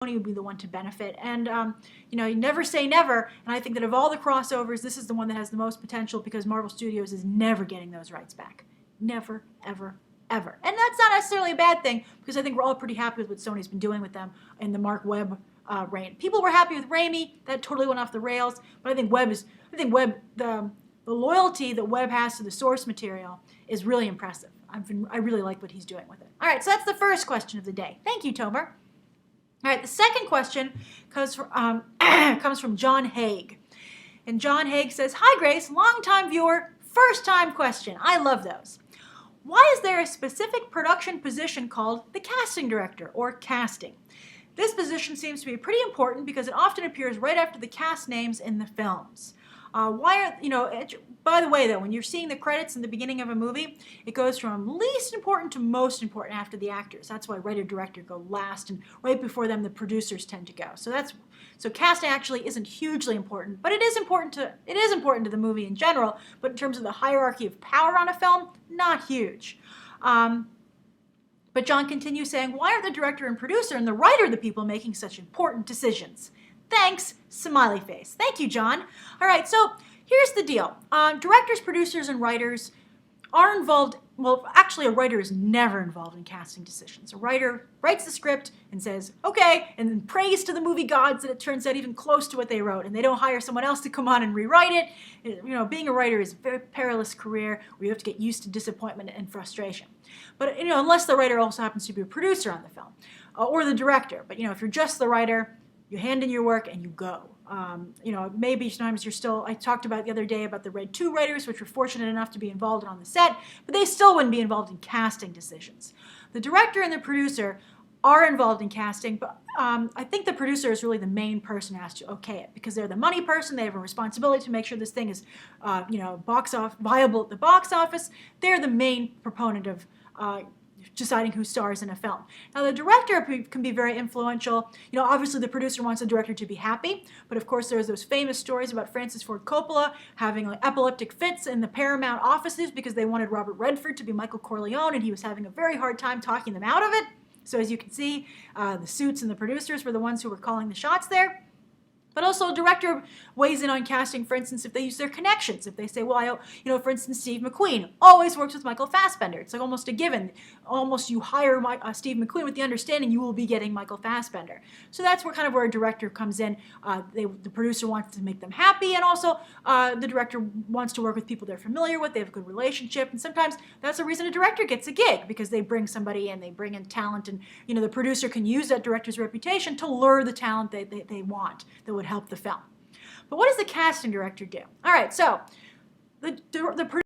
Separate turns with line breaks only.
would be the one to benefit. And, you know, you never say never. And I think that of all the crossovers, this is the one that has the most potential because Marvel Studios is never getting those rights back. Never, ever, ever. And that's not necessarily a bad thing because I think we're all pretty happy with what Sony's been doing with them in the Mark Webb reign. People were happy with Raimi. That totally went off the rails. But I think the loyalty that Webb has to the source material is really impressive. I really like what he's doing with it. All right, so that's the first question of the day. Thank you, Tomer. All right, the second question comes from John Haig. And John Haig says, "Hi, Grace, longtime viewer, first-time question." I love those. Why is there a specific production position called the casting director, or casting? This position seems to be pretty important because it often appears right after the cast names in the films. By the way, though, when you're seeing the credits in the beginning of a movie, it goes from least important to most important after the actors. That's why writer-director go last, and right before them, the producers tend to go. So casting actually isn't hugely important, but it is important to the movie in general. But in terms of the hierarchy of power on a film, not huge. But John continues saying, "Why are the director and producer and the writer the people making such important decisions? Thanks, smiley face." Thank you, John. All right, so here's the deal. Directors, producers, and writers are involved. Well, actually, a writer is never involved in casting decisions. A writer writes the script and says, okay, and then prays to the movie gods that it turns out even close to what they wrote, and they don't hire someone else to come on and rewrite it. You know, being a writer is a very perilous career where you have to get used to disappointment and frustration. But, you know, unless the writer also happens to be a producer on the film or the director. But, you know, if you're just the writer, you hand in your work and you go. You know, maybe sometimes you're still, I talked about the other day about the Red 2 writers, which were fortunate enough to be involved on the set, but they still wouldn't be involved in casting decisions. The director and the producer are involved in casting, but I think the producer is really the main person who has to okay it because they're the money person. They have a responsibility to make sure this thing is, viable at the box office. They're the main proponent of deciding who stars in a film. Now, the director can be very influential. You know, obviously the producer wants the director to be happy, but of course there's those famous stories about Francis Ford Coppola having like epileptic fits in the Paramount offices because they wanted Robert Redford to be Michael Corleone, and he was having a very hard time talking them out of it. So as you can see, the suits and the producers were the ones who were calling the shots there. But also a director weighs in on casting, for instance, if they use their connections. If they say, well, for instance, Steve McQueen always works with Michael Fassbender. It's like almost a given. Almost you hire Steve McQueen with the understanding you will be getting Michael Fassbender. So that's where a director comes in. The producer wants to make them happy, and also the director wants to work with people they're familiar with. They have a good relationship, and sometimes that's the reason a director gets a gig, because they bring somebody in, they bring in talent, and the producer can use that director's reputation to lure the talent they want that would help the film. But what does the casting director do? All right, so the